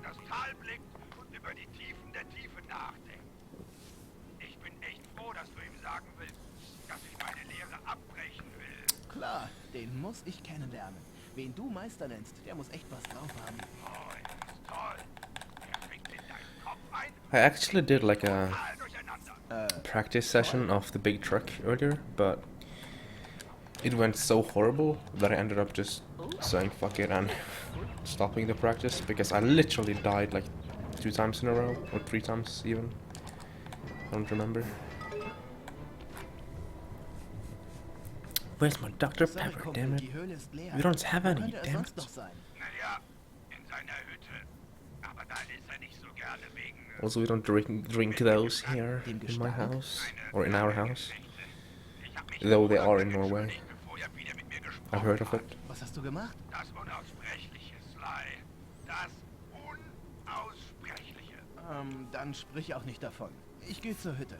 das Tal blickt und über die Tiefen der Tiefe nachdenkt. Ich bin echt froh, dass du ihm sagen willst, dass ich meine Lehre abbrechen will. Klar, den muss ich kennenlernen. Wen du Meister nennst, der muss echt was drauf haben. Oh, das ist toll. Er kriegt in deinen Kopf ein. I actually did like a Total durcheinander. practice session of the big truck earlier, but it went so horrible that I ended up just saying fuck it and stopping the practice because I literally died like 2 times in a row, or 3 times even. I don't remember. Where's my Dr. Sorry, Pepper, Kumpel, damn it? die Höhle ist leer. We don't have Wo any, könnte er damn sonst it. noch sein? Naja, in seiner Hütte. Aber da ist er nicht so gerne wegen... Also we don't drink those here in my house, or in our house, though they are in Norway. I've heard of it. Was hast du gemacht? Das Unaussprechliche, Sly. Das Unaussprechliche. Dann sprich auch nicht davon. Ich gehe zur Hütte.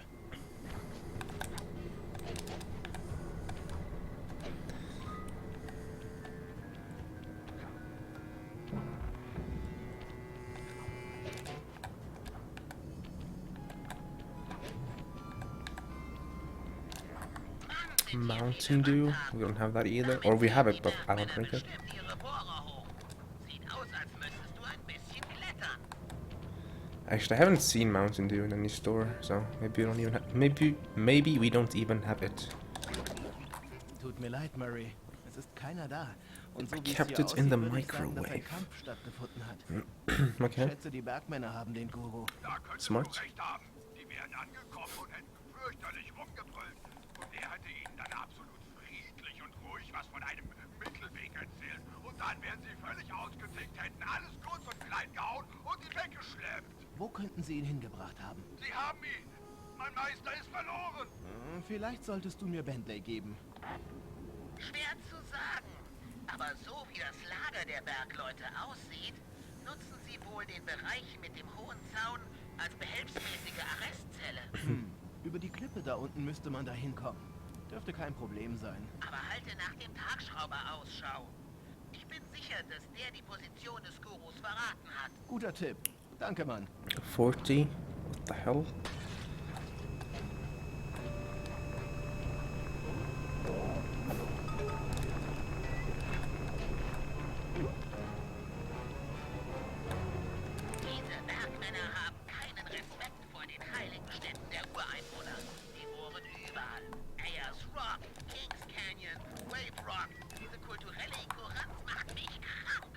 Mountain Dew? We don't have that either. Or we have it, but I don't drink it. Actually, I haven't seen Mountain Dew in any store, so maybe we don't even maybe we don't even have it. Tut mir leid, Murray. Es ist keiner da. Und so I wie es kept hier it in the aussieht, würde ich sagen, dass ein microwave. Kampf stattgefunden hat. Ich Okay, schätze, die Bergmänner haben den Guru. Da könntest Smart. du recht haben. Die wären angekommen und hätten fürchterlich rumgebrüllt. Und er hätte ihnen dann absolut friedlich und ruhig was von einem Mittelweg erzählt. Und dann wären sie völlig ausgetickt, hätten alles kurz und klein gehauen und ihn weggeschleppt. Wo könnten sie ihn hingebracht haben? Sie haben ihn. Mein Meister ist verloren. Vielleicht solltest du mir Bentley geben. Schwer zu sagen. Aber so wie das Lager der Bergleute aussieht, nutzen sie wohl den Bereich mit dem hohen Zaun als behelfsmäßige Arrestzelle. Über die Klippe da unten müsste man da hinkommen. Dürfte kein Problem sein. Aber halte nach dem Tagschrauber Ausschau. Ich bin sicher, dass der die Position des Gurus verraten hat. Guter Tipp. Danke, Mann. 40. What the hell? Diese Bergmänner haben keinen Respekt vor den heiligen Städten der Ureinwohner. Die Ohren überall. Ayers Rock, Kings Canyon, Wave Rock. Diese kulturelle Ignoranz macht mich krank.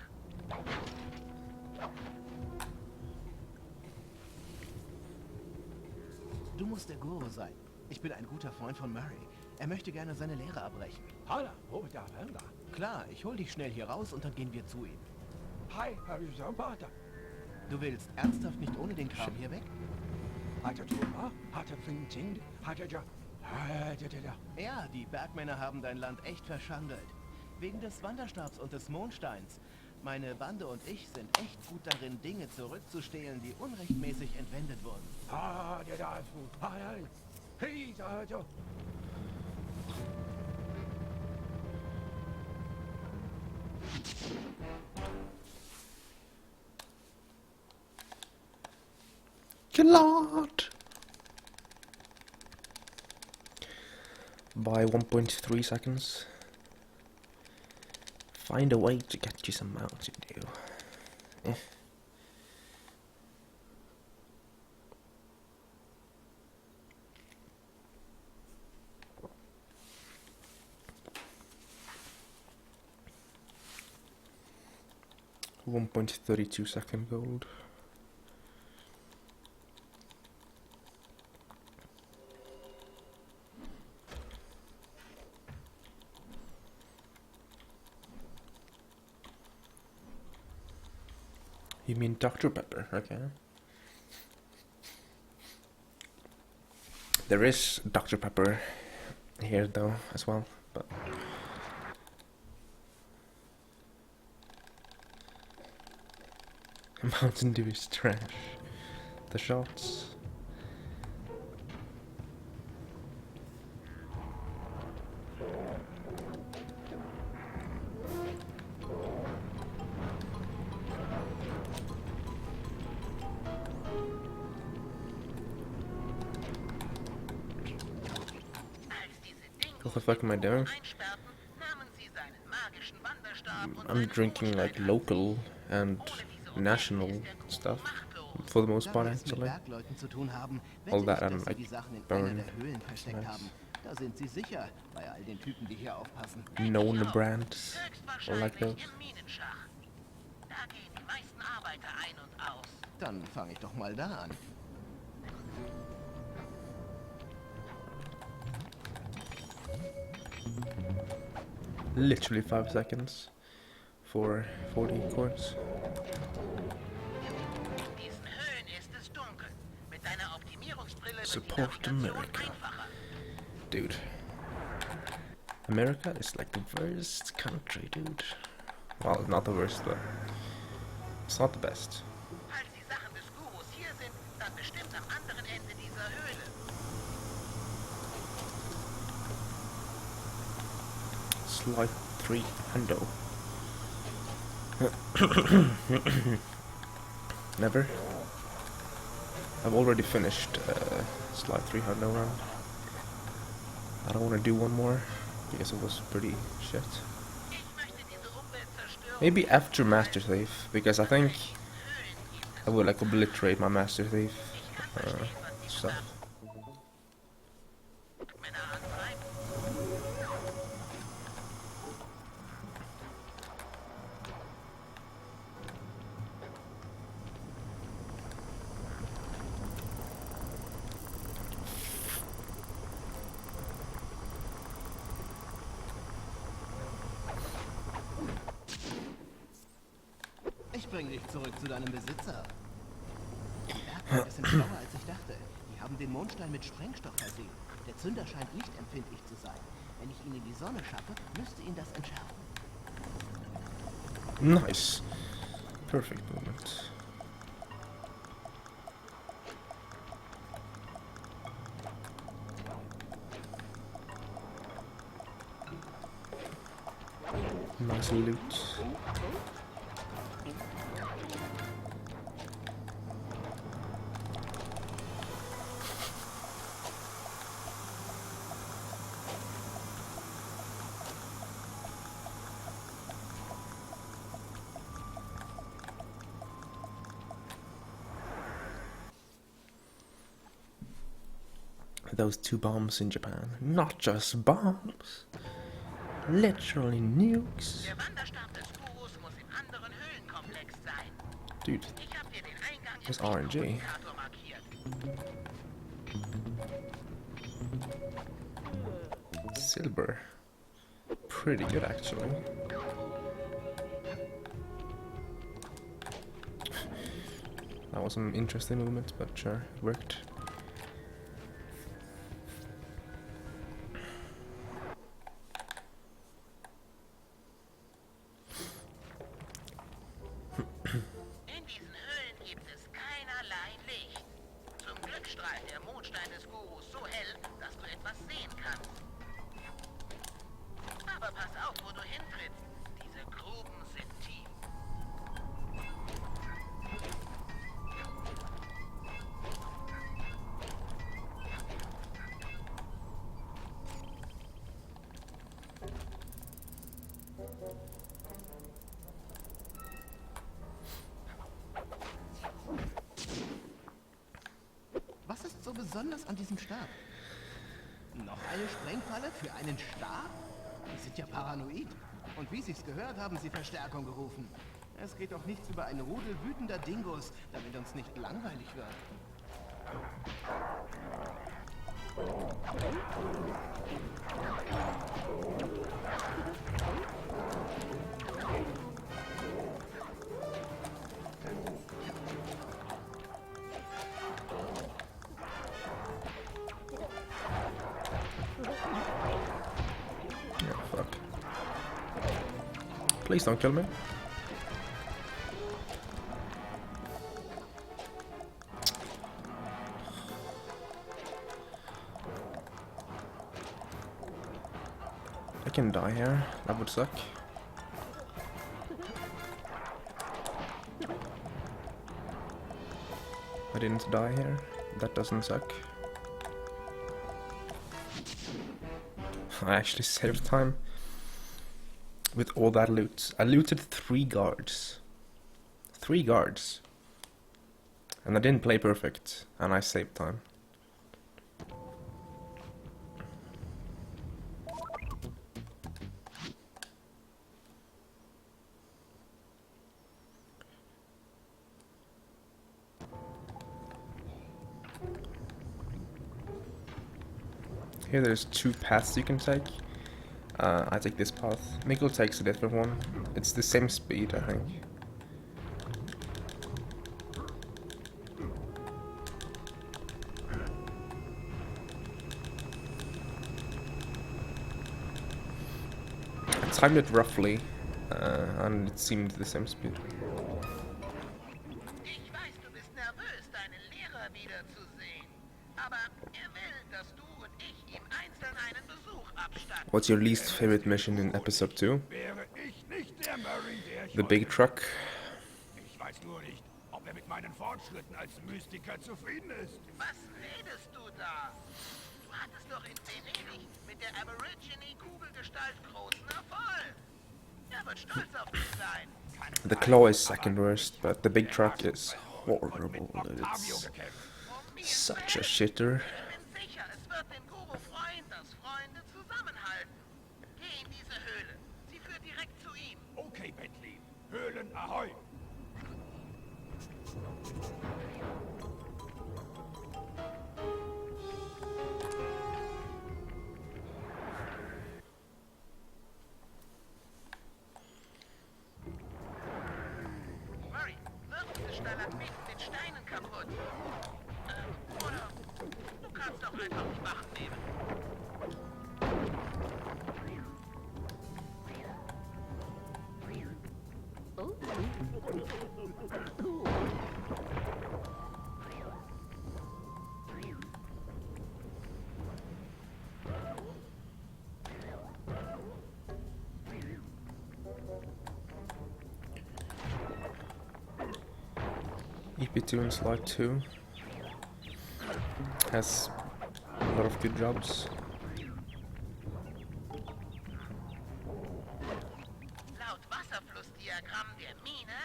Du musst der Guru sein. Ich bin ein guter Freund von Murray. Er möchte gerne seine Lehre abbrechen. Klar, ich hol dich schnell hier raus und dann gehen wir zu ihm. Du willst ernsthaft nicht ohne den Kram hier weg? Ja, die Bergmänner haben dein Land echt verschandelt. Wegen des Wanderstabs und des Mondsteins. Meine Bande und ich sind echt gut darin, Dinge zurückzustehlen, die unrechtmäßig entwendet wurden. Gelord! By 1.3 seconds. Find a way to get you some Mountain Dew. Eh. .32 gold. You mean Dr. Pepper, okay. There is Dr. Pepper here though as well, but Mountain Dew is trash. The shots. What the fuck am I doing? einsperrten, nahmen sie seinen magischen Wanderstab und I'm seinen drinking like Mondstein an local and Ohne diese national Objekte ist der Guru stuff machtlos. for the most Da part wir es mit actually. Bergleuten zu tun haben, All wette that ich, and dass sie like die Sachen in einer burn. der Höhlen versteckt Nice. haben. Da sind sie sicher, bei all den Typen, die hier aufpassen. Known brands. I like Höchstwahrscheinlich those. im Minenschacht. Da gehen die meisten Arbeiter ein und aus. Dann fange ich doch mal da an. Literally 5 seconds for 40 coins. In diesen Höhlen ist es dunkel. Mit deiner Optimierungsbrille wird die Support Navigation America. einfacher. Dude. America is like the worst country, dude. Well, not the worst, but it's not the best. Falls die Sachen des Gurus hier sind, dann bestimmt am anderen Ende dieser Höhle. Slide 3 Hundo. Never. I've already finished slide 3 Hundo run. I don't want to do one more because it was pretty shit. Ich möchte diese Umwelt zerstören. Maybe after Master Thief, because I think Höhlen gibt es. I will like obliterate my Master Thief Ich kann verstehen, was sie stuff. sagen. Männer antreiben. Ich bringe dich zurück zu deinem Besitzer. Die Bergleute sind schlauer, als ich dachte. Die haben den Mondstein mit Sprengstoff versehen. Der Zünder scheint lichtempfindlich zu sein. Wenn ich ihn in die Sonne schaffe, müsste ihn das entschärfen. Nice. Perfect movement. Nice loot. Those 2 bombs in Japan. Not just bombs. Literally nukes. Der Wanderstab des Gurus muss im anderen Höhlenkomplex sein. Dude, Ich habe dir den Eingang das im RNG. Kommunikator markiert. Silver. Pretty good actually. That was some interesting movement, but sure, it worked. In diesen Höhlen gibt es keinerlei Licht. Zum Glück strahlt der Mondstein des Gurus so hell, dass du etwas sehen kannst. Aber pass auf, wo du hintrittst. Diese Gruben sind tief. Was ist so besonders an diesem Stab? Noch eine Sprengfalle für einen Stab? Die sind ja paranoid. Und wie sich's gehört, haben sie Verstärkung gerufen. Es geht doch nichts über einen Rudel wütender Dingos, damit uns nicht langweilig wird. Oh fuck. Please don't kill me. I can die here. That would suck. I didn't die here. That doesn't suck. I actually saved time with all that loot. I looted 3 guards. 3 guards. And I didn't play perfect, and I saved time. Here there's 2 paths you can take. I take this path. Mikkel takes a different one. It's the same speed, I think. I timed it roughly, and it seemed the same speed. Ich weiß, du bist nervös, deinen Lehrer wiederzusehen. Aber will, dass du und ich ihm einzeln einen Besuch abstatten. What's your least favorite mission in episode 2? Wäre ich nicht der Murray, der ich The big truck. Ich weiß nur nicht, ob mit meinen Fortschritten als Mystiker zufrieden ist. Was redest du da? Du hattest doch in Venedig mit der Aborigine-Kugelgestalt großen Erfolg. Er wird stolz auf dich sein. The claw is second worst, but the big truck is horrible. It's such a shitter. Ich bin sicher, es wird den Guru freuen, dass Freunde zusammenhalten. Geh in diese Höhle. Sie führt direkt zu ihm. Okay, Bentley. Höhlen ahoi. Murray, wirf diese Stalagmiten mit Steinen kaputt. Oder du kannst auch einfach die Wachen nehmen. EP2 and Slide 2 has a lot of good jobs. Laut Wasserflussdiagramm der Mine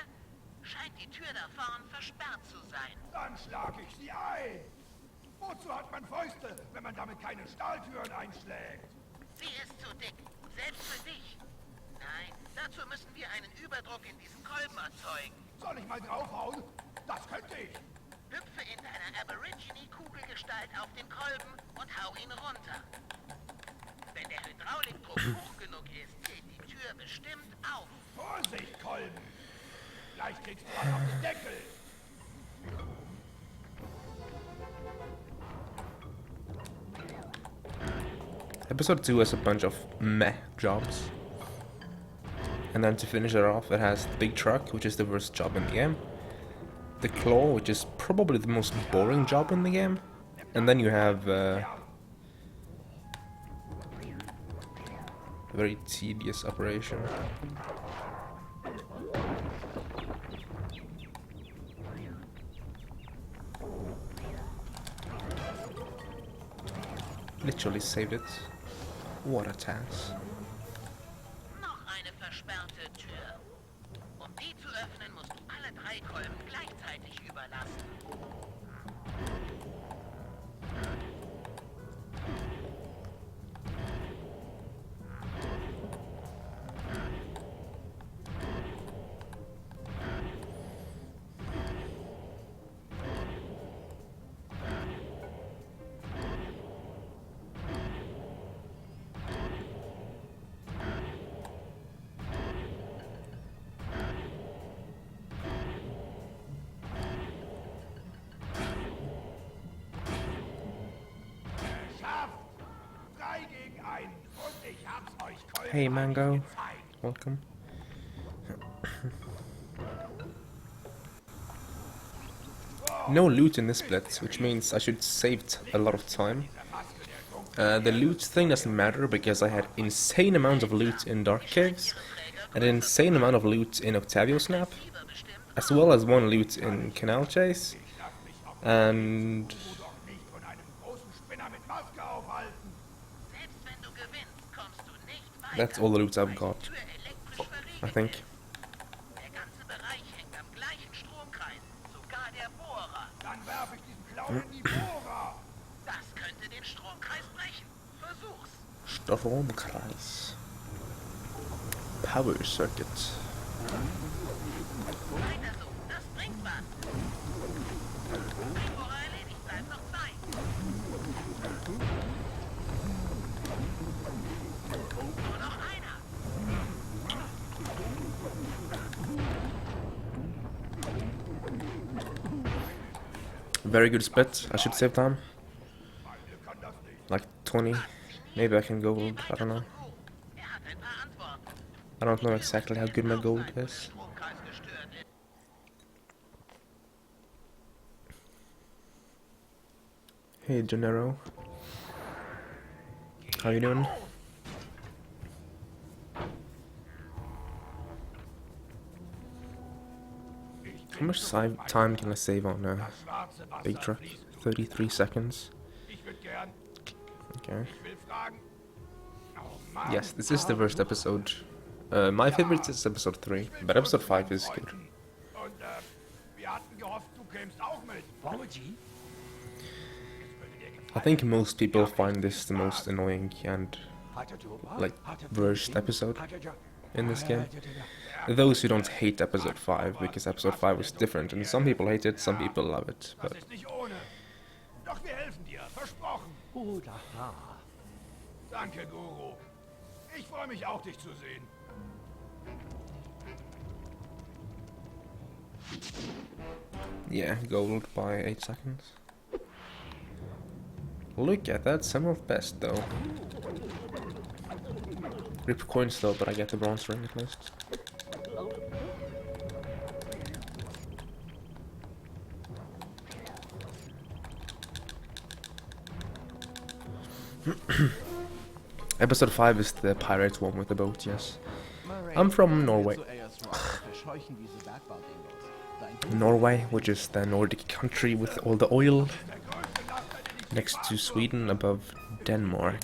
scheint die Tür da vorn versperrt zu sein. Dann schlag ich sie ein. Wozu hat man Fäuste, wenn man damit keine Stahltüren einschlägt? Sie ist zu dick, selbst für dich. Nein, dazu müssen wir einen Überdruck in diesem Kolben erzeugen. Soll ich mal draufhauen? Das könnte ich. Hüpfe in deiner Aborigine-Kugelgestalt auf den Kolben und hau ihn runter. Wenn der Hydraulikdruck hoch genug ist, geht die Tür bestimmt auf. Vorsicht, Kolben. Gleich kriegst du was auf den Deckel. Episode 2 has a bunch of meh jobs. And then to finish it off, it has the big truck, which is the worst job in the game. The claw, which is probably the most boring job in the game. And then you have a very tedious operation. Literally saved it. What a task. Noch eine versperrte Tür. Um die zu öffnen, musst du alle 3 Kolben gleichzeitig überlassen. Hey Mango, welcome. No loot in this split, which means I should saved a lot of time. The loot thing doesn't matter because I had insane amounts of loot in Dark Caves, and an insane amount of loot in Octavio Snap, as well as 1 loot in Canal Chase, and Selbst wenn du gewinnst, That's all the loot I've got, Tür elektrisch I verriegelt think. ist. Der ganze Bereich hängt am gleichen Stromkreis, sogar der Bohrer. Dann werfe ich diesen Clown in die Bohrer. Das könnte den Stromkreis brechen. Versuch's. Stromkreis. Power Circuit. Weiter so, das bringt was. Ein Bohrer erledigt, bleibt noch zwei. Nur noch einer. Very good split. I should save time. Like 20. Maybe I can gold. I don't know. Er hat ein paar Antworten. I don't know exactly how good my gold is. Stromkreis gestört ist. Hey, Gennaro. How you doing? How much time can I save on Big Truck? 33 seconds. Ich würde gern, Okay. ich will fragen. Oh Mann. Yes, this is the first episode. My favorite is episode 3, but episode 5 is good. Und wir hatten gehofft, du kämst auch mit. Apology? I think most people find this the most annoying and like worst episode in this game. Those who don't hate episode 5 because episode 5 was different, and some people hate it, some people love it. Das But ist nicht ohne. Doch wir helfen dir, versprochen. Danke, Guru. Ich freue mich auch, dich zu sehen. yeah, gold by 8 seconds. Look at that, some of best though. Rip coins though, but I get the bronze ring at least. Episode 5 is the pirate one with the boat, yes. I'm from Norway. Norway, which is the Nordic country with all the oil, next to Sweden, above Denmark.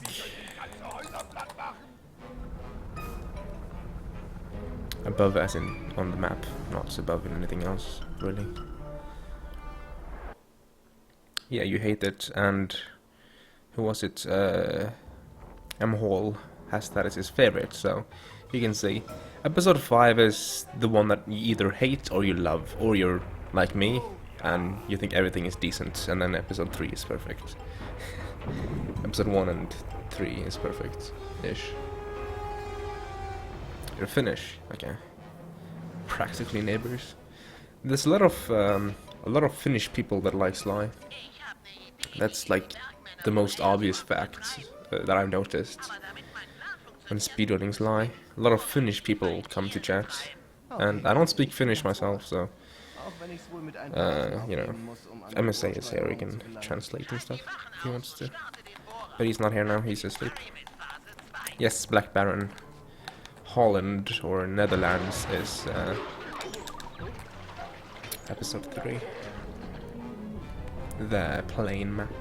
Above as in on the map, not above in anything else, really. Yeah, you hate it, and who was it? M. Hall has that as his favorite, so you can see. Episode 5 is the one that you either hate or you love, or you're like me, and you think everything is decent, and then episode 3 is perfect. Episode 1 and 3 is perfect-ish. You're Finnish, okay. Practically neighbors. There's a lot of Finnish people that like Sly. That's like the most obvious fact that I've noticed when speedrunning Sly. A lot of Finnish people come to chat, and I don't speak Finnish myself, so you know, MSA is here, he can translate and stuff if he wants to. But he's not here now, he's asleep. Yes, Black Baron. Holland or Netherlands is episode 3. The plane map.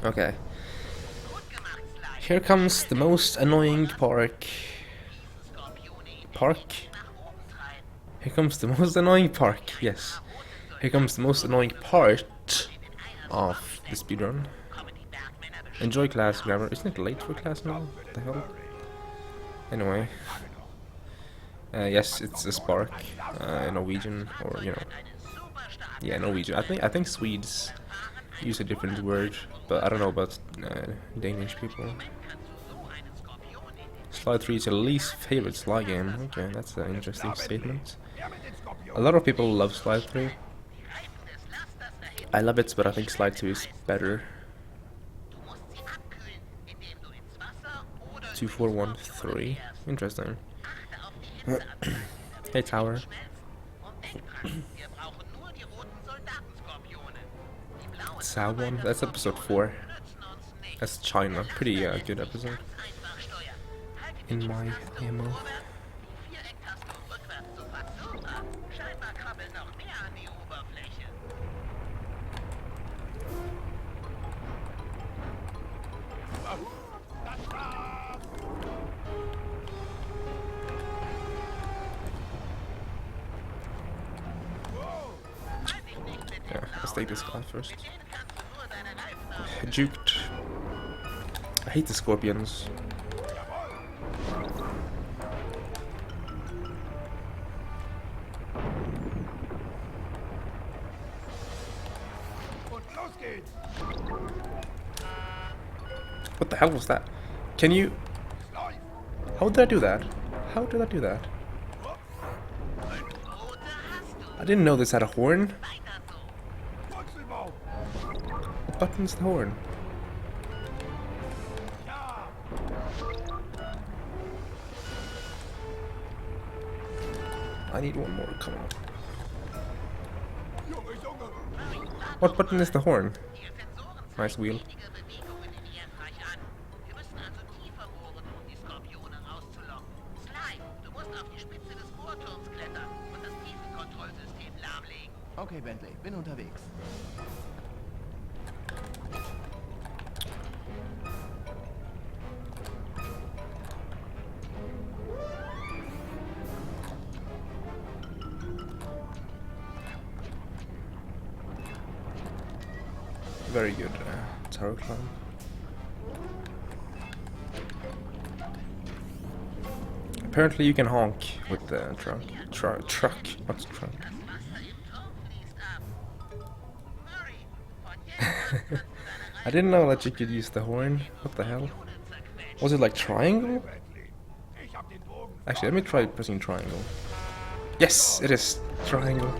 Okay. Here comes the most annoying park. Park? Here comes the most annoying park, yes. Here comes the most annoying part of the speedrun. Enjoy class, grammar. Isn't it late for class now? What the hell? Anyway. Yes, it's a spark. Norwegian, or, you know. Yeah, Norwegian. I think Swedes use a different word, but I don't know about Danish people. Sly 3 is your least favorite Sly game. Okay, that's an interesting statement. A lot of people love Sly 3. I love it, but I think Sly 2 is better. 2413. Interesting. Hey, Tower. Sao1? That's episode 4. That's China. Pretty good episode. In my ammo. take this guy first. Mit denen kannst du nur deine Reifen Juked. I hate the scorpions. Und los geht's. What the hell was that? Can you... How did I do that? How did I do that? I didn't know this had a horn. Purzelbaum. What button's the horn? Ja. I need one more, come on. Junge, Junge. What button is the horn? Die Sensoren Nice zeigen wheel. wenige Bewegungen in Erdreich an. Wir müssen also tiefer bohren, um die Skorpione rauszulocken. Sly, du musst auf die Spitze des Bohrturms klettern und das Tiefenkontrollsystem lahmlegen. Okay, Bentley, bin unterwegs. Very good tower climb. Apparently you can honk with the truck. Truck, what's truck? Das Wasser im Turm fließt ab. Murray, von jetzt an kannst du deine I didn't know that you could use the horn. What the hell? Reifen zerquetschen. Was it like triangle? Bentley. Ich hab den Bogen. Actually, let me try pressing triangle. Yes, it is triangle.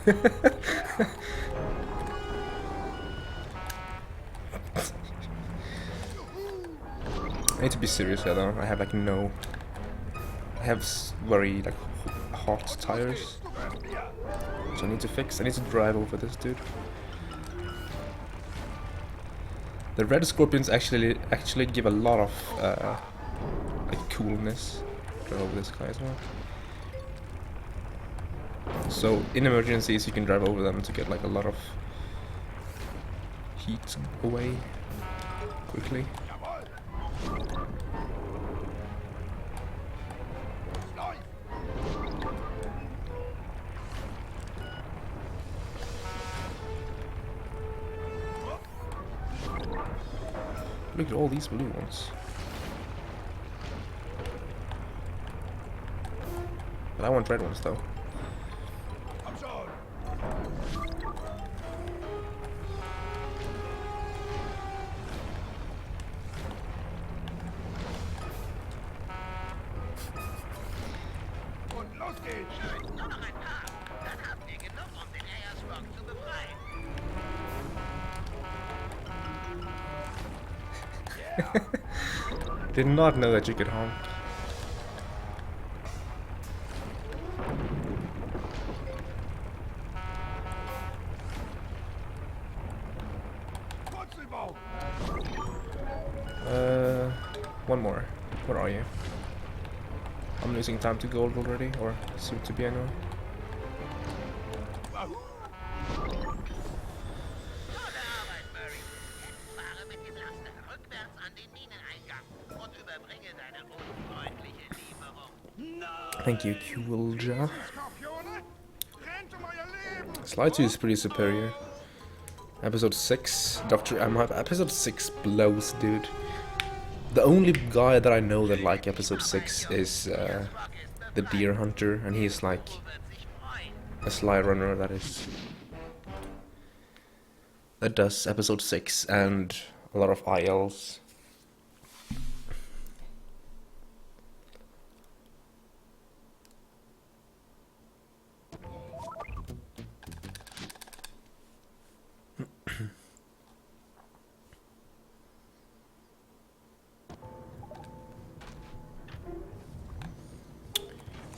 I need to be serious here though. I have like no... I have very like hot tires. So I need to fix. I need to drive over this dude. The red scorpions actually give a lot of like coolness. Drive over this guy as well. So in emergencies you can drive over them to get like a lot of heat away quickly. Look at all these blue ones. But I want red ones though. Komm schon. Und los geht's. Schön, nur noch ein paar. Dann haben wir genug, um den Ayers Rock zu befreien. Did not know that you could honk. Purzelbaum. One more. Where are you? I'm losing time to gold already, or soon to be anyway. Wahoo. Tolle Arbeit, Murray. Jetzt fahre mit dem Laster rückwärts an den Mineneingang und überbringe deine unfreundliche Lieferung. Thank you, Kulja. Skorpione. Rennt um euer Leben. Slide 2 is pretty superior. Episode 6, Dr. Amhart. Episode 6 blows, dude. The only guy that I know that like episode 6 is the Deer Hunter, and he's like a Sly Runner that does episode 6 and a lot of ILs.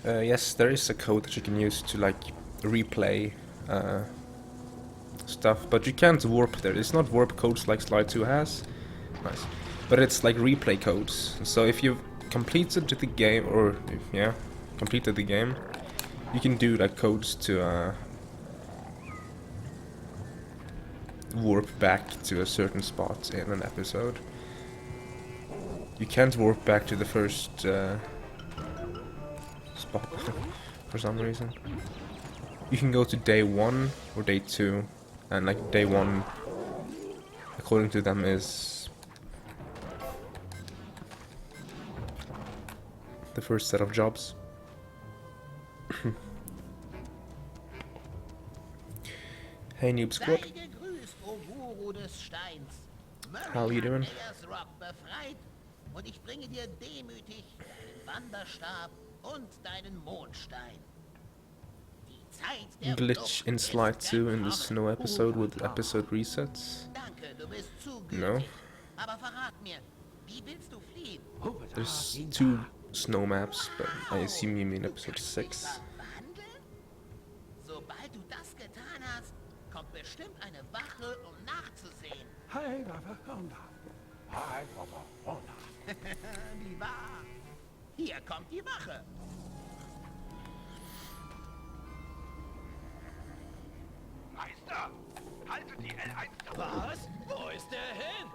Yes, there is a code that you can use to like replay stuff, but you can't warp there. It's not warp codes like Slide 2 has. Nice. But it's like replay codes. So if you've completed the game, or yeah, completed the game, you can do like codes to warp back to a certain spot in an episode. You can't warp back to the first spot for some reason. You can go to day 1 or day 2, and like day 1, according to them, is the first set of jobs. Hey Noob Squad, Sei gegrüßt, o Guru des Steins. how are you doing? Ayers Rock befreit und ich bringe dir demütig deinen Wanderstab und deinen Mondstein. Die Zeit der Glitch Flucht in ist Slide 2 in the gekommen. snow episode with episode resets? Danke, du bist zu gütig. No. Aber verrat mir, wie willst du fliehen? There's 2 snow maps, but I assume you mean episode 6. Verwandeln? Sobald du das getan hast, kommt bestimmt eine Wache, um nachzusehen. Wie wahr? Hier kommt die Wache. Meister, haltet die L1 da. Was? Wo ist der hin?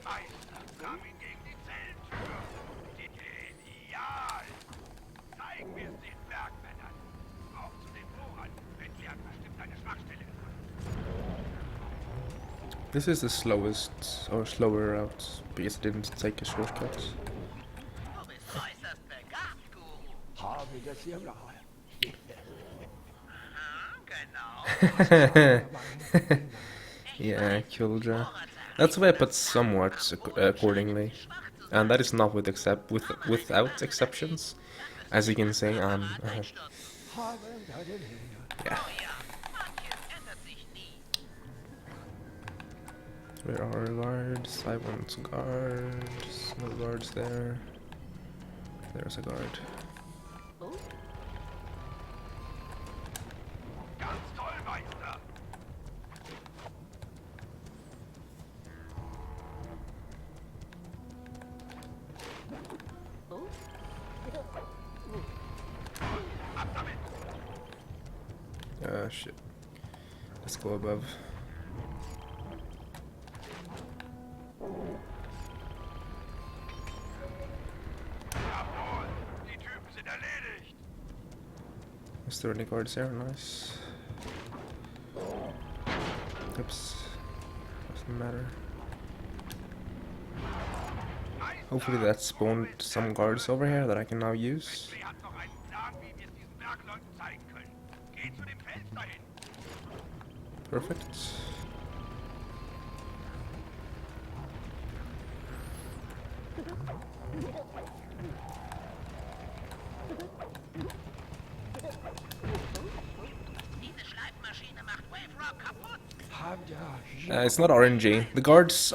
Meister, ram ihn gegen die Zelltür. Genial. Zeigen wir es den Bergmännern. Auf zu den Bohrern. Bentley hat bestimmt eine Schwachstelle gefunden. This is the slowest, or slower route, because I didn't take a shortcut. Du bist äußerst begabt, Guru. Genau. Yeah, Kildra. That's why I put somewhat accordingly, and that is not without exceptions, as you can see. Ja, Yeah. manches ändert sich nie. Where are guards? I want guards. No guards there. There's a guard. Ganz toll, Meister. Ab damit. Shit. Let's go above. Jawohl, die Typen sind erledigt. Is there any guards there? Nice. Oops. Doesn't matter. Hopefully that spawned some guards over here that I can now use. Bentley hat noch einen Plan, wie wir es diesen Bergleuten zeigen können. Geh zu dem Fenster hin. Perfect. Diese Schleifmaschine macht Wave Rock kaputt. It's not RNG. The guards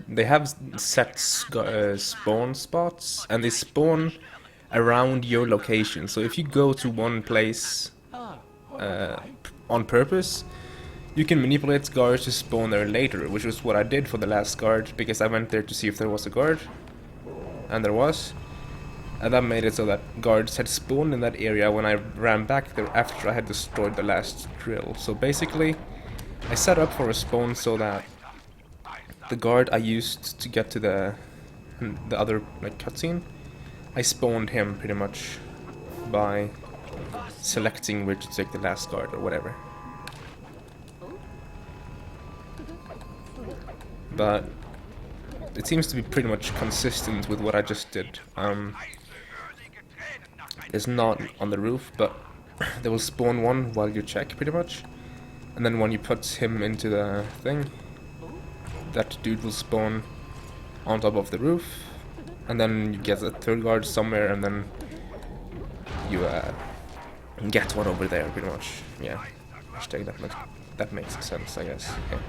they have set spawn spots, and they spawn around your location. So if you go to one place on purpose, you can manipulate guards to spawn there later, which was what I did for the last guard, because I went there to see if there was a guard, and there was. And that made it so that guards had spawned in that area when I ran back there after I had destroyed the last drill. So basically, I set up for a spawn so that the guard I used to get to the other like cutscene, I spawned him pretty much by selecting where to take the last guard or whatever. But it seems to be pretty much consistent with what I just did. It's not on the roof, but they will spawn one while you check pretty much. And then when you put him into the thing, that dude will spawn on top of the roof, and then you get a third guard somewhere, and then you get one over there pretty much. Yeah, hashtag that makes sense, I guess. Yeah.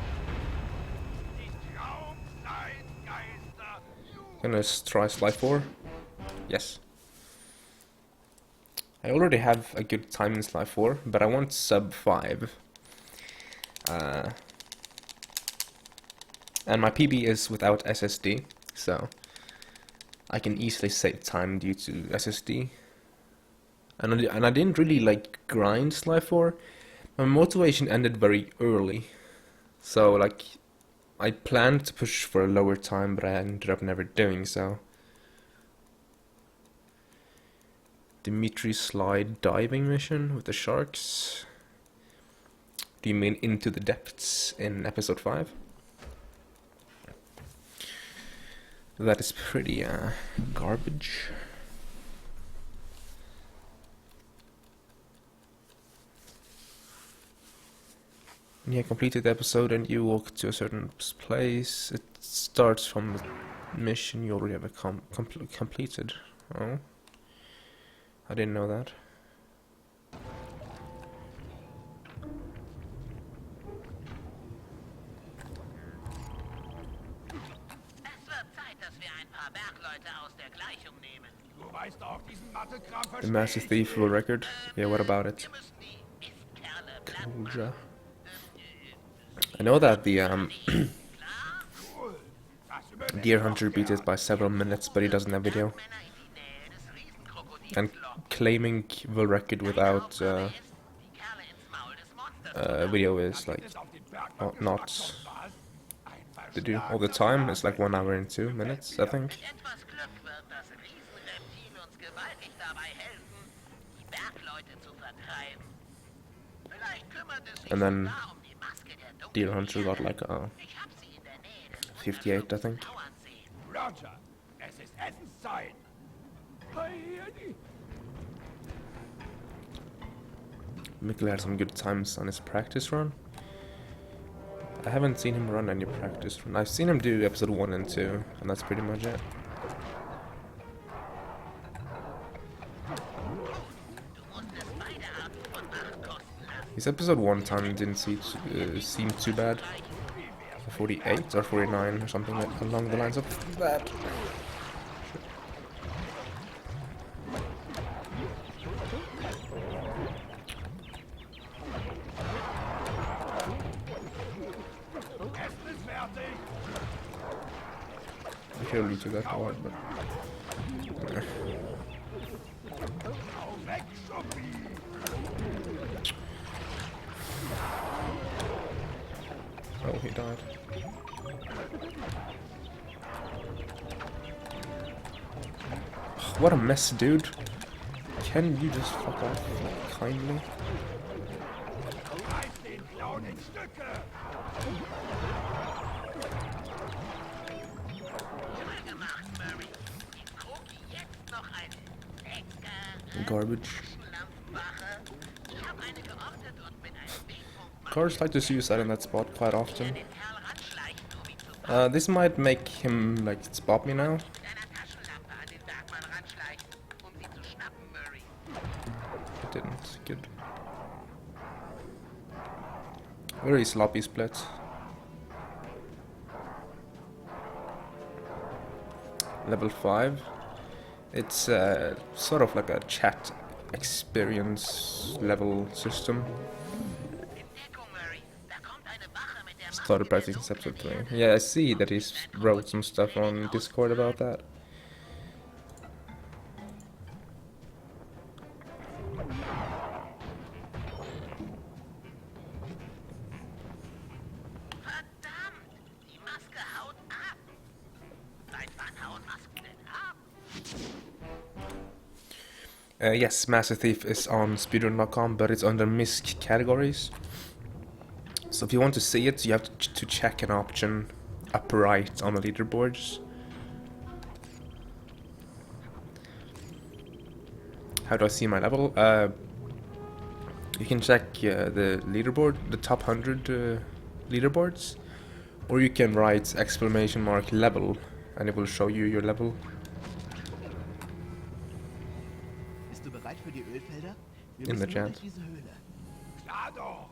Gonna try slide 4. Yes. I already have a good time in slide 4, but I want sub 5. And my PB is without SSD, so I can easily save time due to SSD. And I didn't really like grind slide 4, My motivation ended very early, so like I planned to push for a lower time, but I ended up never doing so. Dimitri slide diving mission with the sharks. Do you mean Into the Depths in episode 5? That is pretty garbage. Yeah, completed the episode and you walk to a certain place. It starts from the mission you already have completed. Oh, I didn't know that. Es wird Zeit, dass wir ein paar Bergleute aus der Gleichung nehmen. Du weißt auch diesen Mathekram The Master Thief world record. Yeah, what about it? Wir müssen die Mistkerle platt machen. Cool. I know that the Klar? Deer Hunter beat it by several minutes, but he doesn't have video. Männer in die Nähe des Riesenkrokodils And locken. claiming world record without Die Kerle ins Maul des Monsters. video is like not to do all the time. It's like 1 hour and 2 minutes, I think. Mit etwas Glück wird das Riesenreptil uns gewaltig dabei helfen, die Bergleute zu vertreiben. Vielleicht kümmert es sich And then sogar um die Maske der dunklen Deer Hunter got Erde. like Ich hab sie in der Nähe des 58, I think. Tauern sehen. Roger, es ist Essenszeit. Mikkel had some good times on his practice run. I haven't seen him run any practice run. I've seen him do episode 1 and 2, and that's pretty much it. Du musst es beide Arten von Macht kosten lassen. His episode 1 time didn't seem too bad. 48 or 49 or something along the lines of that. Essen ist fertig. I could have looted that part, but Hau weg, Schuppi. oh, he died. What a mess, dude. Can you just fuck off, like, kindly? Reiß den Clown in Stücke. Toll gemacht, Murray. Gibt Kroki jetzt noch eine leckere Garbage. Taschenlampenwache? Ich habe eine geordnet und mit einem Wegpunkt Cars like to suicide in that spot quite often. den Kerl ranschleichen, um ihn zu This might make him like spot me now. mit einer Taschenlampe an den Bergmann ranschleichen, um sie zu schnappen, Murray. It didn't. Good. Very sloppy split. Level 5. It's sort of like a chat experience level system. Entdeckung, Murray. Da kommt eine Wache mit der Maske Started der practicing since episode dunklen 3. Erde. Yeah, I see that he's wrote some stuff on Discord about that. Verdammt! Die Maske haut ab! Seit wann hauen Masken denn ab? Yes, Master Thief is on speedrun.com, but it's under MISC categories. So if you want to see it, you have to check an option upper right on the leaderboards. How do I see my level? You can check the leaderboard, the top 100 leaderboards, or you can write exclamation mark level, and it will show you your level. Bist du bereit für die Ölfelder? Wir In the müssen nur chat. durch diese Höhle. Klar doch.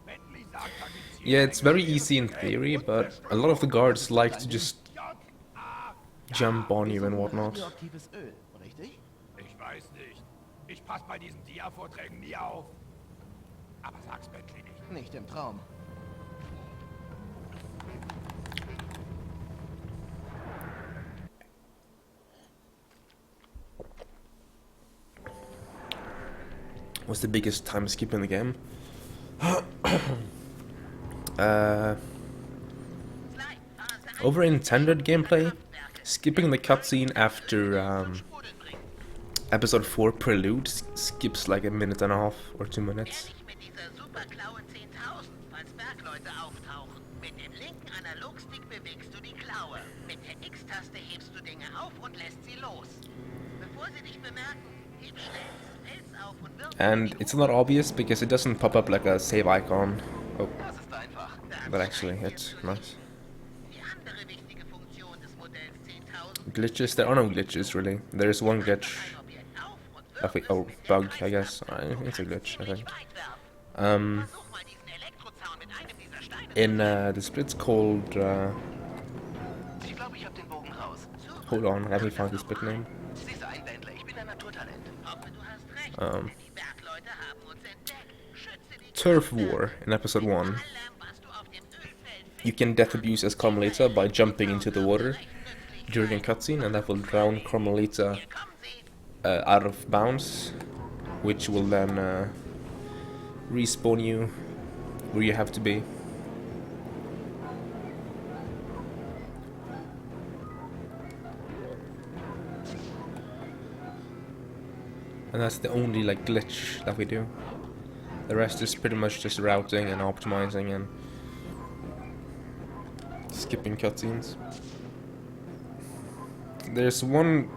Bentley sagt, da gibt's hier Yeah, it's very easy in theory, but a lot of the guards like to just J.A. jump on you and whatnot. Radioaktives Öl, richtig? Ich weiß nicht. Ich pass bei diesen Dia-Vorträgen nie auf. Aber sag's Bentley nicht. Nicht im Traum. What's the biggest time skip in the game? Over intended gameplay, skipping the cutscene after episode 4 Prelude skips like a minute and a half or 2 minutes. Ehrlich mit dieser superklaue 10.000, falls Bergleute auftauchen. Mit dem linken Analogstick bewegst du die Klaue. Mit der X-Taste hebst du Dinge auf und lässt sie los. Bevor sie dich bemerken, heb schnell diesen Fels auf und wirf And it's not obvious because it doesn't pop up like a save icon. Oh, Das ist einfach. but actually it's nice. die andere wichtige Funktion des Modells 10.000. Glitches? There are no glitches really. There is one glitch. Ein Objekt auf und wirf Oh, bug, I guess. It's a glitch, I think. Versuch mal diesen Elektrozaun mit einem dieser Steine. In the split's called. Ich glaube, ich habe den Bogen raus. Hold on, let me find the split name. Siehst du, Einwändler, ich bin ein Naturtalent. Hoffe, du hast recht, denn die Bergleute haben uns entdeckt. Schütze die Turf War in episode 1. allem, was du auf dem Ölfeld You can death abuse as Carmelita by jumping into the water during a cutscene, and that will drown Carmelita kommen sie. out of bounds, which will then respawn you where you have to be. And that's the only like glitch that we do. The rest is pretty much just routing and optimizing and skipping cutscenes. There's one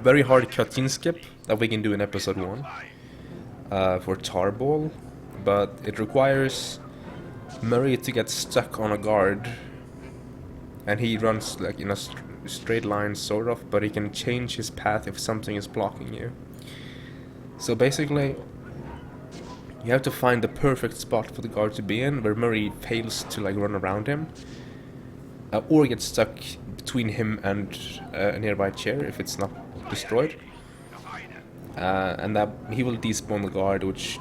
very hard cutscene skip that we can do in episode 1 for Tarball, but it requires Murray to get stuck on a guard, and he runs like in a straight line sort of, but he can change his path if something is blocking you. So basically you have to find the perfect spot for the guard to be in, where Murray fails to like run around him, or get stuck between him and a nearby chair if it's not destroyed, and that he will despawn the guard, which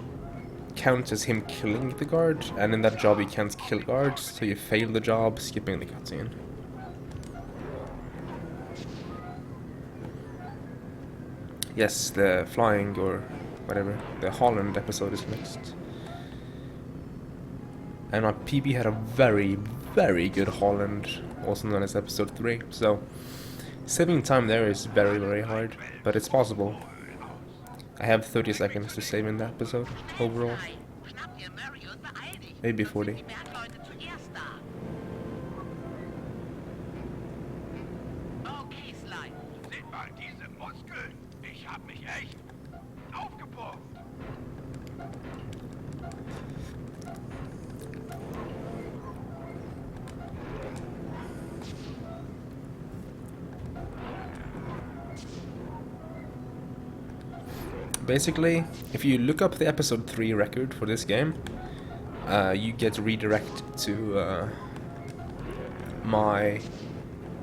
counts as him killing the guard, and in that job you can't kill guards, so you fail the job, skipping the cutscene. Yes, the flying or whatever, the Holland episode is next. And my PB had a very, very good Holland, also known as episode 3, so saving time there is very, very hard, but it's possible. I have 30 seconds to save in the episode, overall. Schnapp dir Murray und beeil dich. Maybe 40. Die Bergleute zuerst da. Okay, Sly. Seht mal diese Muskeln. Ich hab mich echt aufgepumpt. Basically, if you look up the episode 3 record for this game, you get redirected to my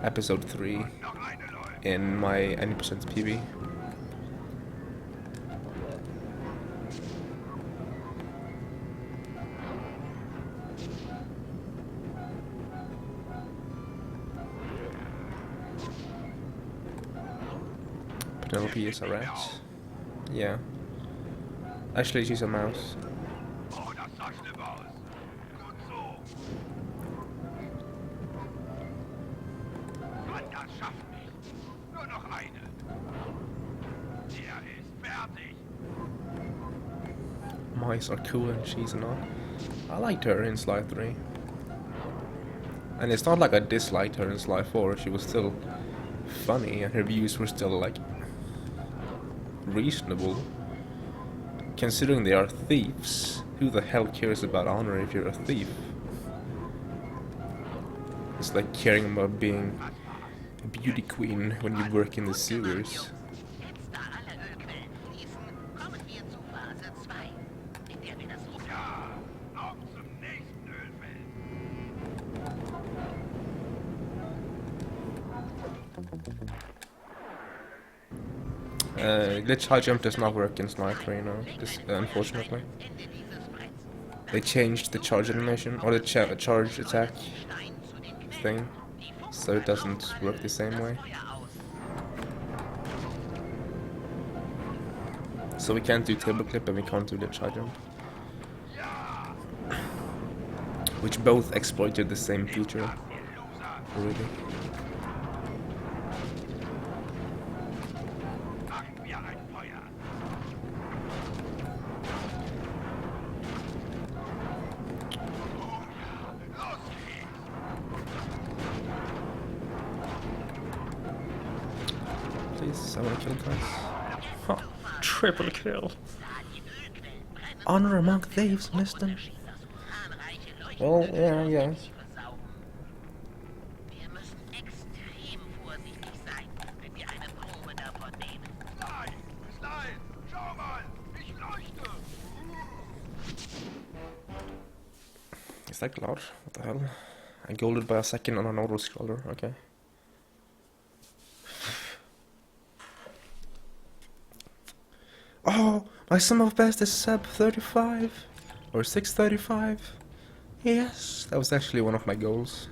episode 3 Noch eine, Leute. in my any percent PB. Penelope is a rat. Yeah. Actually, she's a mouse. Oh, das sah schlimm aus. Gut so. Mann, das schafft nicht. Nur noch eine. Der ist fertig. Mice are cool and she's not. I liked her in Sly 3. And it's not like I disliked her in Sly 4, she was still funny and her views were still like reasonable. Considering they are thieves, who the hell cares about honor if you're a thief? It's like caring about being a beauty queen when you work in the sewers. Jetzt da alle Ölquellen fließen, kommen wir zu Phase 2, in der wir das Ja, auf zum nächsten Ölfeld. Glitch high jump does not work in Sly 3 now, unfortunately. Ende dieses Bretts. They changed the charge animation, or the charge attack Stein zu den Quellen. thing, so it doesn't work the same way. Feuer aus. So we can't do table clip and we can't do glitch high jump. Ja, which both exploited the same feature. Really. Machen wir ein Feuer. Los geht's. Please, I want to kill guys. Huh. Triple kill. Honor among thieves, mister. Well, yeah. Wir müssen extrem vorsichtig sein, wenn wir eine Probe davon nehmen. Nein, schau mal, ich leuchte. Is that loud? What the hell? I golded by a second on an auto-scroller, okay. Oh, my sum of best is sub 35 or 635. Yes, that was actually one of my goals.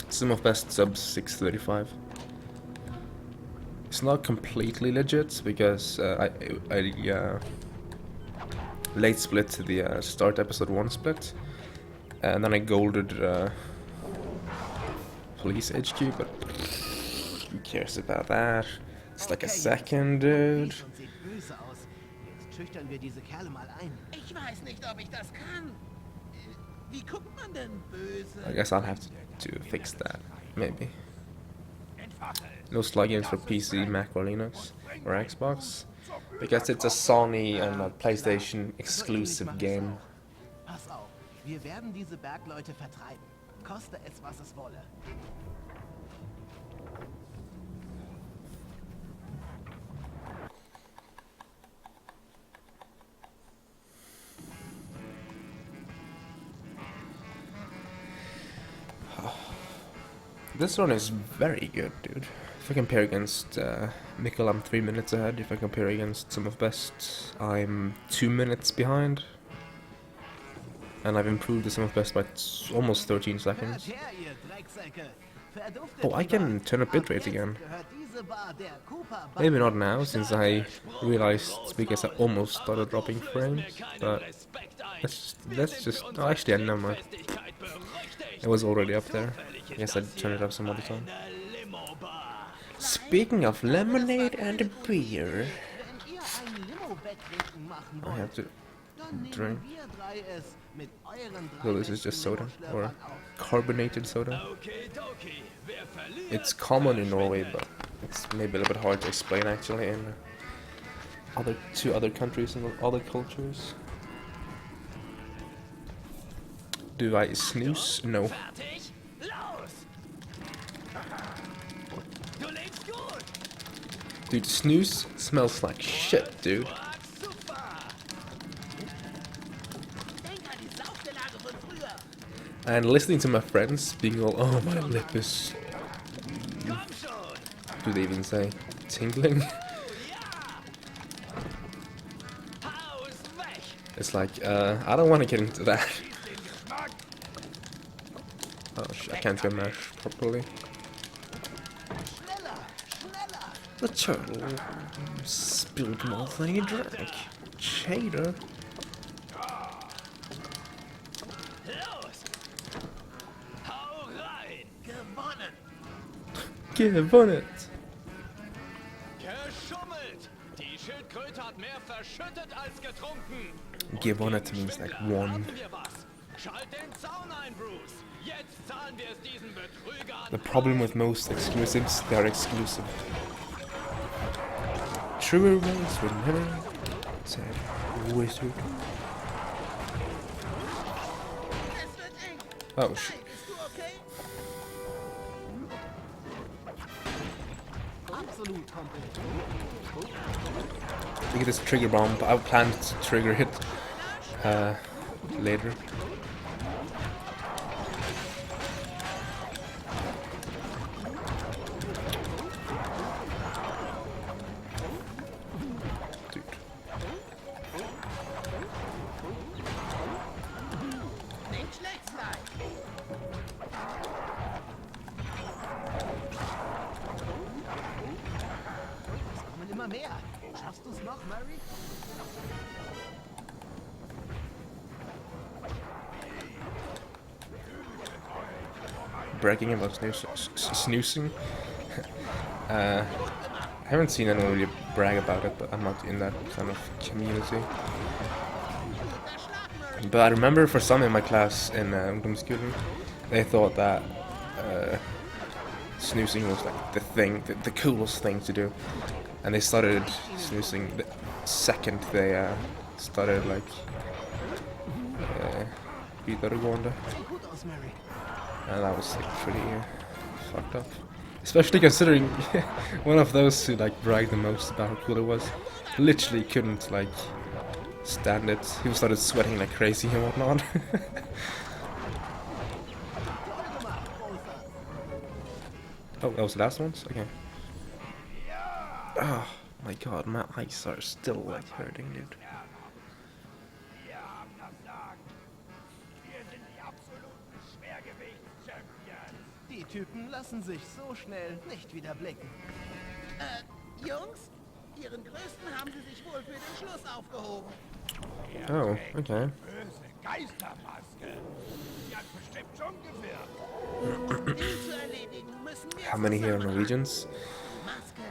Sum of best sub 635. It's not completely legit because I late split the start episode 1 split, and then I golded Police HQ, but who cares about that? It's like a second, dude. Schüchtern wir diese Kerle mal ein. Ich weiß nicht, ob ich das kann. Wie guckt man denn böse? I guess I'll have to fix that, maybe. No plugins for PC, Mac or Linux or Xbox, because it's a Sony and a PlayStation exclusive game. Pass auf, wir werden diese Bergleute vertreiben. Koste es, was es wolle. This one is very good, dude. If I compare against Mikkel, I'm 3 minutes ahead. If I compare against Sum of Best, I'm 2 minutes behind. And I've improved the Sum of Best by almost 13 seconds. Oh, I can turn up bitrate again. Maybe not now, since I realized because I almost started dropping frames, but let's just oh, actually, never mind. It was already up there. I guess I'd turn it up some other time. Speaking of lemonade and beer, I have to drink. So this is just soda, or carbonated soda. It's common in Norway, but it's maybe a little bit hard to explain actually in other countries and other cultures. Do I snooze? No. Dude, snooze smells like shit, dude. And listening to my friends being all, oh, my lip is... Do they even say tingling? It's like, I don't want to get into that. Oh shit, I can't go mash properly. The turtle spilled more than he drank. Cheater. Gewonnen! Geschummelt! Die Schildkröte hat mehr verschüttet als getrunken. Gewonnen means like won. Haben wir was? Schalt den Zaun ein, Bruce. Jetzt zahlen wir es diesen Betrügern. The problem with most exclusives, they're exclusive. True ways were never said wizard. Oh shit. Look at this trigger bomb. I planned to trigger it later. Dude. Immer mehr. Schaffst du es noch, Murray? bragging about snoozing. I haven't seen anyone really brag about it, but I'm not in that kind of community. But I remember for some in my class in ungdomsskolan, they thought that snoozing was like the thing, the coolest thing to do, and they started snoozing the second they started like videregående, and that was like pretty fucked up. Especially considering one of those who like bragged the most about how cool it was literally couldn't like stand it. He started sweating like crazy and whatnot. Oh, that was the last ones? Okay. Oh my god, my eyes are still like hurting, dude. Wir haben das Sagen. Wir sind die absoluten Schwergewichts-Champions. Die Typen lassen sich so schnell nicht wieder blicken. Jungs, Ihren Größten haben Sie sich wohl für den Schluss aufgehoben. Oh, okay. Böse Geistermaske. Die hat bestimmt schon gewirkt. Den zu erledigen müssen wir How many here are zusammen. Norwegians? Maske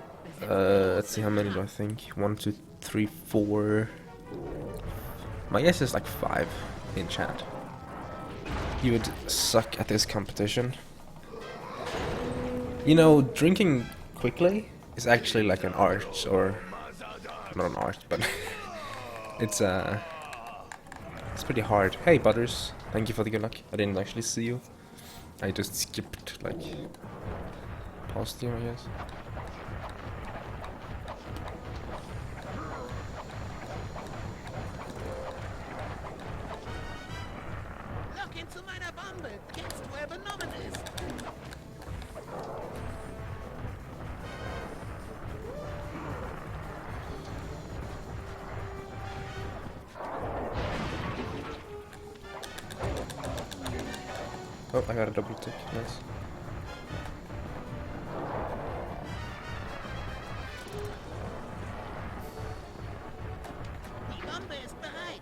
Let's see how many do I think. 1, 2, 3, 4. My guess is like 5 in chat. You would suck at this competition. You know, drinking quickly is actually like an art, or not an art, but it's pretty hard. Hey Butters, thank you for the good luck. I didn't actually see you. I just skipped like past you, I guess. Lock ihn zu meiner Bombe. Jetzt, wo er benommen ist. Oh, I got a double tick. Nice. Die Bombe ist bereit.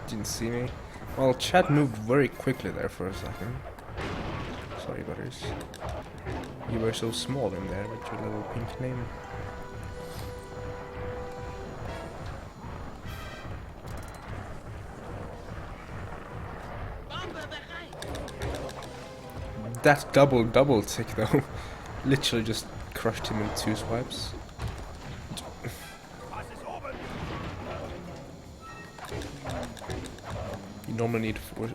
Didn't see me. Well, chat moved very quickly there for a second. Sorry, Butters. You were so small in there with your little pink name. Bombe bereit. That double tick though, literally just crushed him in 2 swipes. Was ist oben?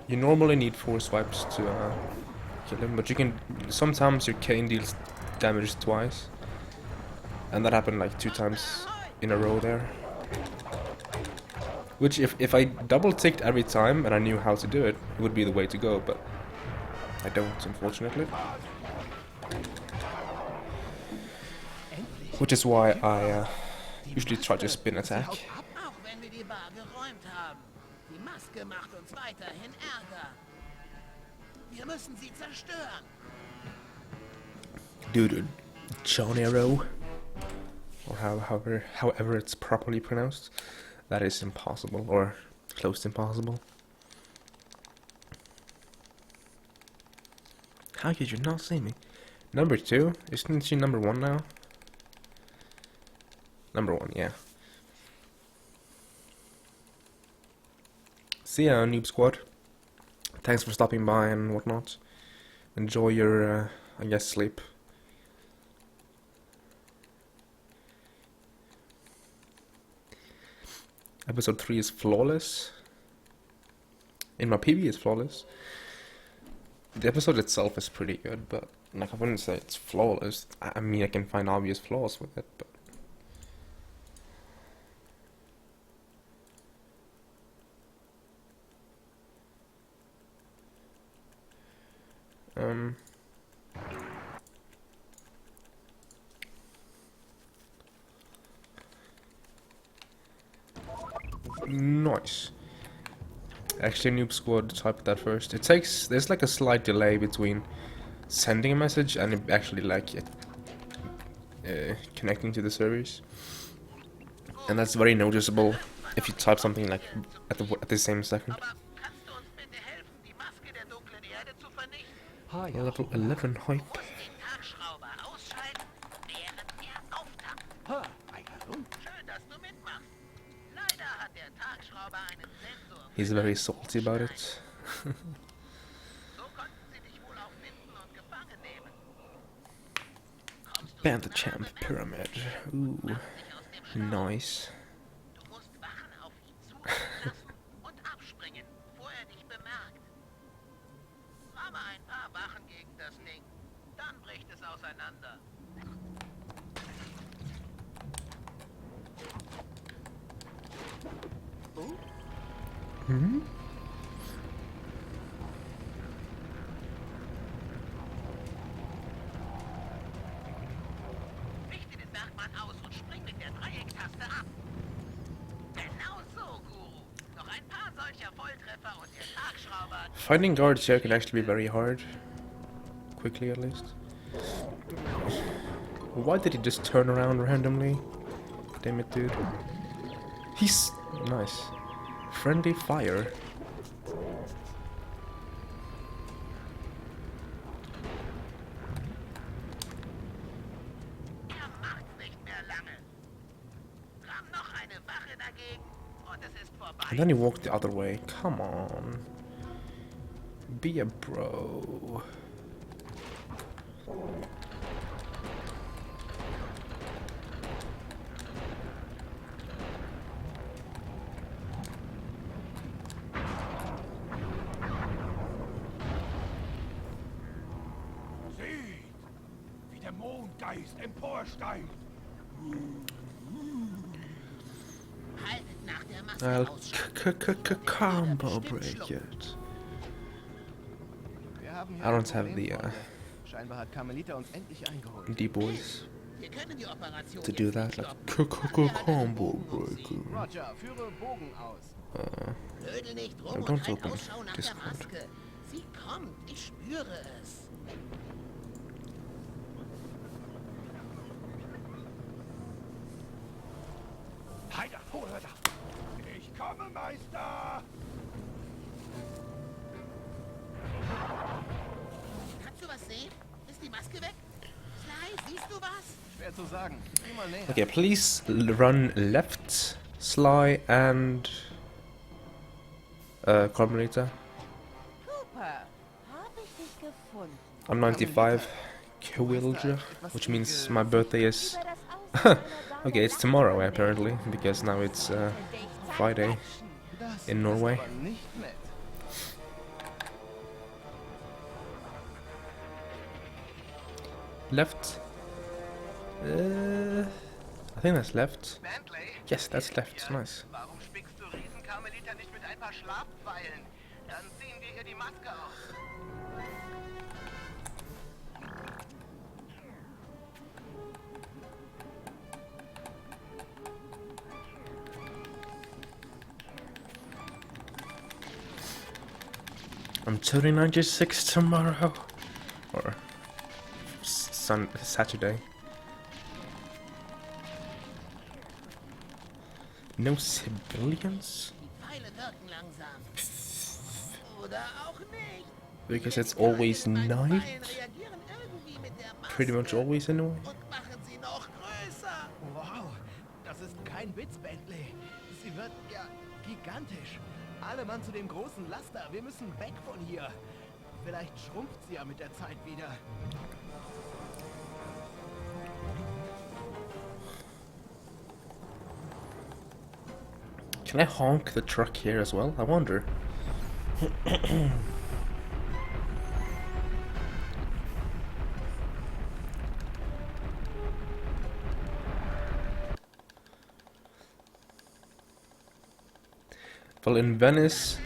You normally need 4 swipes to kill him, but you can sometimes your cane deals damage twice, and that happened like 2 times in a row there. Which if I double ticked every time and I knew how to do it, it would be the way to go, but I don't, unfortunately. Which is why I usually try to spin attack. Auch wenn wir die Bar geräumt haben. Die Maske macht uns weiterhin Ärger. Wir müssen sie zerstören. Dude, Jonero, or however it's properly pronounced, that is impossible, or close to impossible. How could you not see me? Number 2? Isn't she number 1 now? Number 1, yeah. See ya, Noob Squad. Thanks for stopping by and whatnot. Enjoy your, I guess, sleep. Episode 3 is flawless. In my PV, it's flawless. The episode itself is pretty good, but like I wouldn't say it's flawless. I mean, I can find obvious flaws with it, but nice. Actually, Noob Squad typed that first. There's like a slight delay between sending a message and it actually like connecting to the servers, and that's very noticeable if you type something like at the same second. Aber kannst du uns bitte helfen, die Maske der dunklen Erde zu vernichten? Level 11 hype. Du musst den Tagschrauber ausschalten, während er auftakt. Ha. Schön, dass du mitmachst. Leider hat der Tagschrauber einen Sensor. He's very salty about it. So konnten sie dich wohl auch finden und gefangen nehmen. Kommst du Band the nah Champ bemessen? Pyramid. Ooh, Mach dich aus dem Schlauch. nice. Du musst Wachen auf ihn zukommen lassen und abspringen, bevor er dich bemerkt. Ramme ein paar Wachen gegen das Ding. Dann bricht es auseinander. Hmm? Richte den Bergmann aus und spring mit der Dreiecktaste ab. Genau so, Guru. Noch ein paar solcher Volltreffer und der Tagschrauber. Finding guards here can actually be very hard. Quickly, at least. Why did he just turn around randomly? Damn it, dude. He's nice. Friendly fire. Er macht's nicht mehr lange. Ramm noch eine Wache dagegen und es ist vorbei. And then he walked the other way. Come on. Be a bro. Seht, wie der Mondgeist emporsteigt. Haltet nach der Maske I'll Ausschau. combo break it. Wir haben hier I don't ein have Problem, the Freunde. Scheinbar hat Carmelita uns endlich eingeholt. D-boys Wir können die Operation to do jetzt that. nicht Like stoppen. combo breaker. Roger, führe Bogen aus. Blödel nicht rum Don't und halt open Ausschau nach Discord. der Maske. Sie kommt, ich spüre es. Heider, hol da. Ich komme, Meister. Kannst du was sehen? Ist die Maske weg? Sly, siehst du was? Schwer zu sagen. Geh mal näher. Okay, please run left, Sly, and Carmelita. Cooper, habe ich dich gefunden. I'm 95, Quilja, which means my birthday is. Über das Aussehen Okay, it's tomorrow apparently, because now it's Friday Das in ist Norway. aber nicht nett. Left. I think that's left. Bentley? Yes, that's left. Nice. Warum spickst du Riesenkarmelita nicht mit ein paar Schlafpfeilen? Dann ziehen wir ihr die Maske aus. I'm turning 96 tomorrow. Or Saturday. No civilians? Die Pfeile wirken langsam. Oder auch nicht. Because it's always Keine night? Pfeilen reagieren irgendwie mit der Maske. Pretty much always anyway. Und machen sie noch größer. Wow, das ist kein Witz, Bentley. Sie wird ja gigantisch. Alle Mann zu dem großen Laster. Wir müssen weg von hier. Vielleicht schrumpft sie ja mit der Zeit wieder. Can I honk the truck here as well? I wonder. Well, in Venice,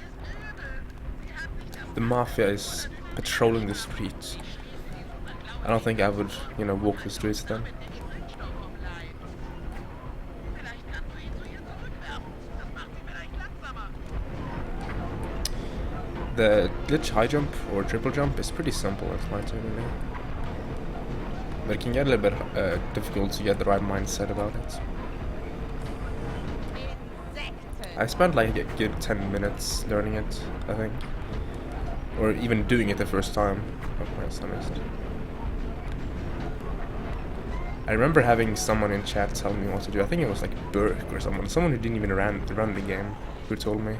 the mafia is patrolling the streets. I don't think I would, walk the streets then. Mit dem Sprengstoff vom Leib. Vielleicht kannst du ihn zu ihr zurückwerfen. Das macht sie vielleicht langsamer. The glitch high jump or triple jump is pretty simple in my opinion. But it can get a little bit difficult to get the right mindset about it. Insekten. I spent like a good 10 minutes learning it, I think. Or even doing it the first time. Oh, that's honest. I remember having someone in chat tell me what to do. I think it was like Burke or someone who didn't even run the game, who told me.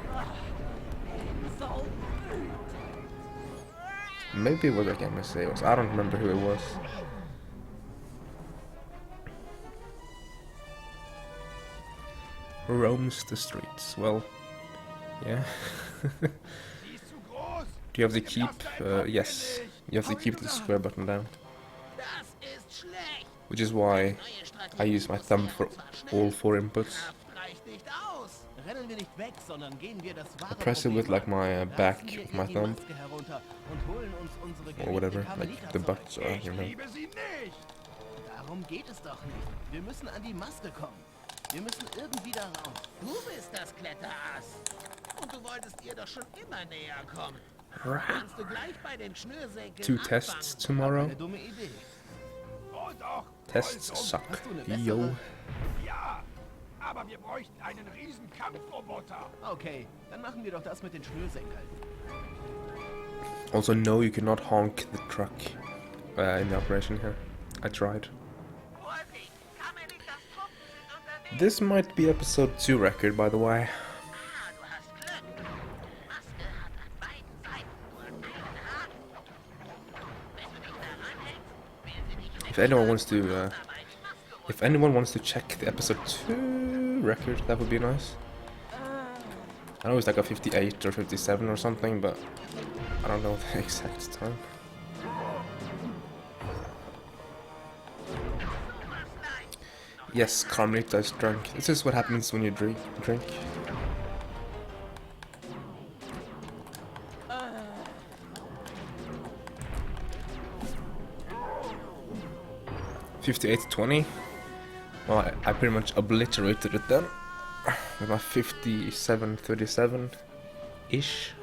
Maybe it was like MSA. I don't remember who it was. Roams the streets. Well, yeah. Do you have to keep? Yes. You have to keep the square button down. Das ist schlecht. Which is why I use my thumb for all 4 inputs. Reicht nicht aus. Rennen wir nicht weg, sondern gehen wir das wahre I press it with like my back Reißen wir of my ihr die thumb. Maske herunter und holen uns unsere Or whatever, geliebte like the Karmeliterzeugs. butt, you know. Liebe sie nicht! Darum geht es doch nicht. Wir müssen an die Maske kommen. Wir müssen irgendwie da raus. Du bist das Kletterass. Und du wolltest ihr doch schon immer näher kommen. Kannst du gleich bei den Schnürsenkeln 2 tests tomorrow. Eine dumme Idee. Oh doch! Tests Vollsummen. suck. Hast du eine bessere? Yo. Ja! Aber wir bräuchten einen riesen Kampfroboter! Okay, dann machen wir doch das mit den Schnürsenkeln. Also, no, you cannot honk the truck in the operation here. I tried. Vorsicht, Karmeliterstruppen sind unterwegs. This might be episode 2 record, by the way. Ah, du hast Glück. Die Maske hat an beiden Seiten nur einen Haken. Wenn du dich daran hängst, will sie nicht If anyone wants to, dabei die Maske if anyone wants to check the episode 2 record, that would be nice. I know it's like a 58 or 57 or something, but I don't know the exact time. Yes, Carmelita is drunk. This is what happens when you drink. 58-20. Well, I pretty much obliterated it then. With my 57-37-ish.